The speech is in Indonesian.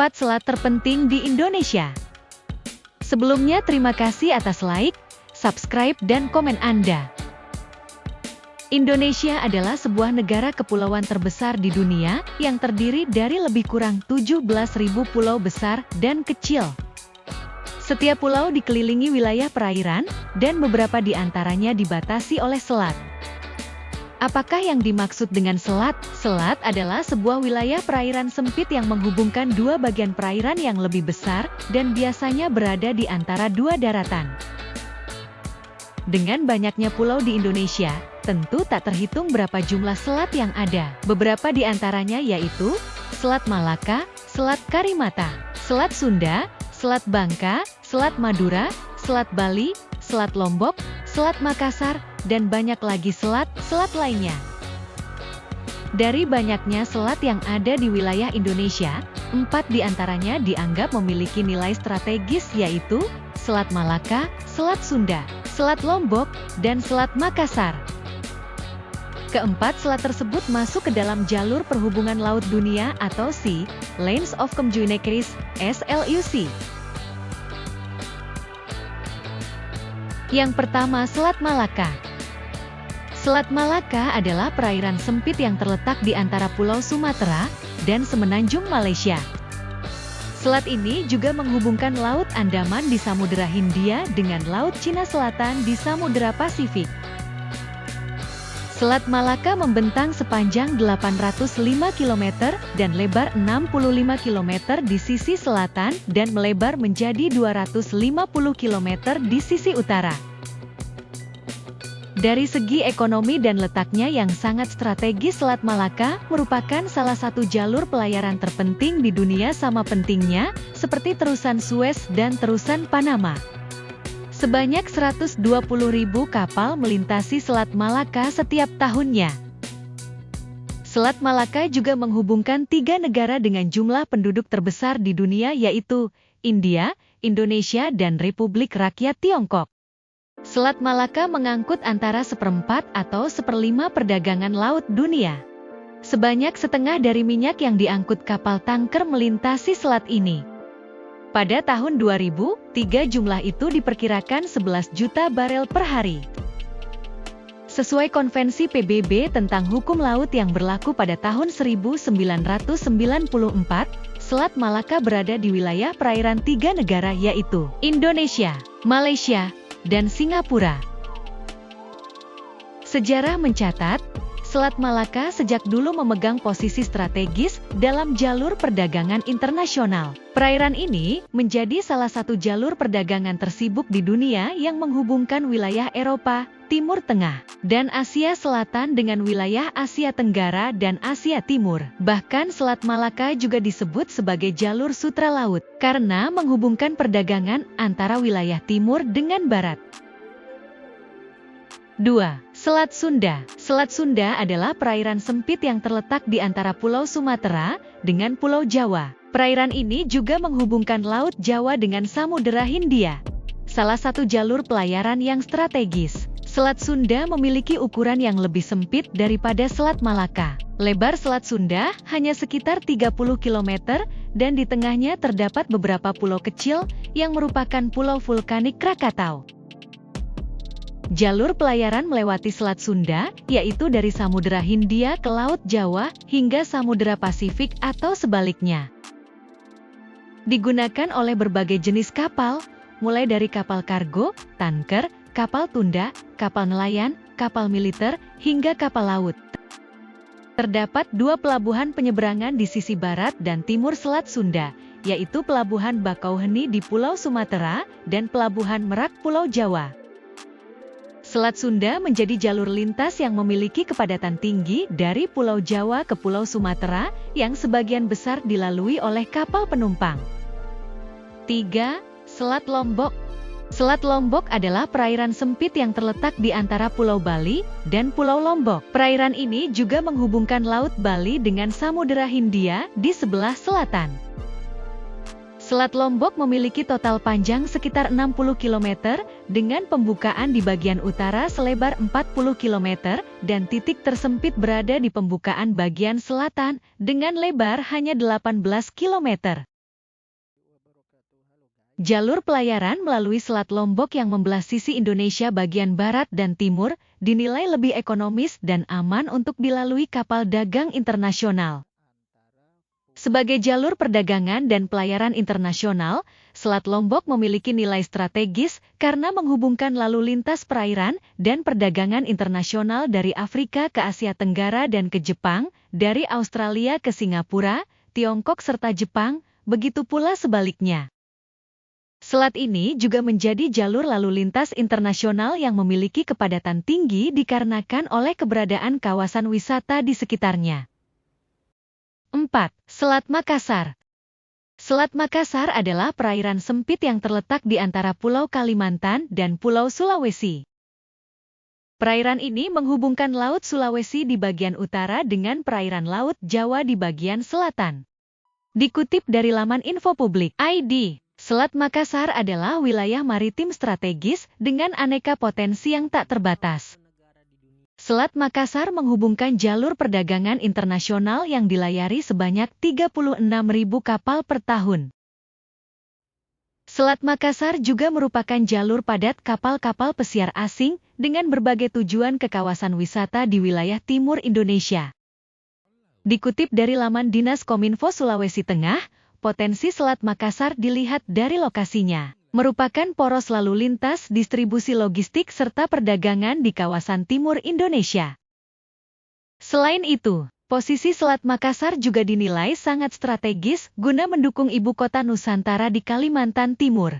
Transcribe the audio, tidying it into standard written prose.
Keempat selat terpenting di Indonesia. Sebelumnya terima kasih atas like, subscribe dan komen Anda. Indonesia adalah sebuah negara kepulauan terbesar di dunia yang terdiri dari lebih kurang 17.000 pulau besar dan kecil. Setiap pulau dikelilingi wilayah perairan dan beberapa di antaranya dibatasi oleh selat. Apakah yang dimaksud dengan selat? Selat adalah sebuah wilayah perairan sempit yang menghubungkan dua bagian perairan yang lebih besar dan biasanya berada di antara dua daratan. Dengan banyaknya pulau di Indonesia, tentu tak terhitung berapa jumlah selat yang ada. Beberapa di antaranya yaitu Selat Malaka, Selat Karimata, Selat Sunda, Selat Bangka, Selat Madura, Selat Bali, Selat Lombok, Selat Makassar, dan banyak lagi selat lainnya. Dari banyaknya selat yang ada di wilayah Indonesia, 4 di antaranya dianggap memiliki nilai strategis yaitu Selat Malaka, Selat Sunda, Selat Lombok, dan Selat Makassar. Keempat selat tersebut masuk ke dalam jalur perhubungan laut dunia atau Sea Lanes of Communications (SLUC). Yang pertama, Selat Malaka. Selat Malaka adalah perairan sempit yang terletak di antara Pulau Sumatera dan semenanjung Malaysia. Selat ini juga menghubungkan Laut Andaman di Samudera Hindia dengan Laut Cina Selatan di Samudera Pasifik. Selat Malaka membentang sepanjang 805 km dan lebar 65 km di sisi selatan dan melebar menjadi 250 km di sisi utara. Dari segi ekonomi dan letaknya yang sangat strategis, Selat Malaka merupakan salah satu jalur pelayaran terpenting di dunia sama pentingnya seperti terusan Suez dan terusan Panama. Sebanyak 120.000 kapal melintasi Selat Malaka setiap tahunnya. Selat Malaka juga menghubungkan 3 negara dengan jumlah penduduk terbesar di dunia yaitu India, Indonesia, dan Republik Rakyat Tiongkok. Selat Malaka mengangkut antara 1/4 atau 1/5 perdagangan laut dunia. Sebanyak setengah dari minyak yang diangkut kapal tanker melintasi selat ini. Pada tahun 2003 jumlah itu diperkirakan 11 juta barel per hari. Sesuai konvensi PBB tentang hukum laut yang berlaku pada tahun 1994, Selat Malaka berada di wilayah perairan 3 negara yaitu Indonesia, Malaysia, dan Singapura. Sejarah mencatat, Selat Malaka sejak dulu memegang posisi strategis dalam jalur perdagangan internasional. Perairan ini menjadi salah satu jalur perdagangan tersibuk di dunia yang menghubungkan wilayah Eropa, Timur Tengah, dan Asia Selatan dengan wilayah Asia Tenggara dan Asia Timur. Bahkan Selat Malaka juga disebut sebagai jalur sutra laut, karena menghubungkan perdagangan antara wilayah timur dengan barat. 2. Selat Sunda. Selat Sunda adalah perairan sempit yang terletak di antara Pulau Sumatera dengan Pulau Jawa. Perairan ini juga menghubungkan Laut Jawa dengan Samudera Hindia. Salah satu jalur pelayaran yang strategis. Selat Sunda memiliki ukuran yang lebih sempit daripada Selat Malaka. Lebar Selat Sunda hanya sekitar 30 km dan di tengahnya terdapat beberapa pulau kecil yang merupakan pulau vulkanik Krakatau. Jalur pelayaran melewati Selat Sunda, yaitu dari Samudera Hindia ke Laut Jawa hingga Samudera Pasifik atau sebaliknya. Digunakan oleh berbagai jenis kapal, mulai dari kapal kargo, tanker, kapal tunda, kapal nelayan, kapal militer, hingga kapal laut. Terdapat 2 pelabuhan penyeberangan di sisi barat dan timur Selat Sunda, yaitu Pelabuhan Bakauheni di Pulau Sumatera dan Pelabuhan Merak Pulau Jawa. Selat Sunda menjadi jalur lintas yang memiliki kepadatan tinggi dari Pulau Jawa ke Pulau Sumatera yang sebagian besar dilalui oleh kapal penumpang. 3. Selat Lombok. Selat Lombok adalah perairan sempit yang terletak di antara Pulau Bali dan Pulau Lombok. Perairan ini juga menghubungkan Laut Bali dengan Samudera Hindia di sebelah selatan. Selat Lombok memiliki total panjang sekitar 60 km, dengan pembukaan di bagian utara selebar 40 km, dan titik tersempit berada di pembukaan bagian selatan, dengan lebar hanya 18 km. Jalur pelayaran melalui Selat Lombok yang membelah sisi Indonesia bagian barat dan timur dinilai lebih ekonomis dan aman untuk dilalui kapal dagang internasional. Sebagai jalur perdagangan dan pelayaran internasional, Selat Lombok memiliki nilai strategis karena menghubungkan lalu lintas perairan dan perdagangan internasional dari Afrika ke Asia Tenggara dan ke Jepang, dari Australia ke Singapura, Tiongkok serta Jepang, begitu pula sebaliknya. Selat ini juga menjadi jalur lalu lintas internasional yang memiliki kepadatan tinggi dikarenakan oleh keberadaan kawasan wisata di sekitarnya. 4. Selat Makassar. Selat Makassar adalah perairan sempit yang terletak di antara Pulau Kalimantan dan Pulau Sulawesi. Perairan ini menghubungkan Laut Sulawesi di bagian utara dengan perairan Laut Jawa di bagian selatan. Dikutip dari laman Infopublik.id, Selat Makassar adalah wilayah maritim strategis dengan aneka potensi yang tak terbatas. Selat Makassar menghubungkan jalur perdagangan internasional yang dilayari sebanyak 36.000 kapal per tahun. Selat Makassar juga merupakan jalur padat kapal-kapal pesiar asing dengan berbagai tujuan ke kawasan wisata di wilayah timur Indonesia. Dikutip dari laman Dinas Kominfo Sulawesi Tengah, potensi Selat Makassar dilihat dari lokasinya, merupakan poros lalu lintas distribusi logistik serta perdagangan di kawasan timur Indonesia. Selain itu, posisi Selat Makassar juga dinilai sangat strategis guna mendukung ibu kota Nusantara di Kalimantan Timur.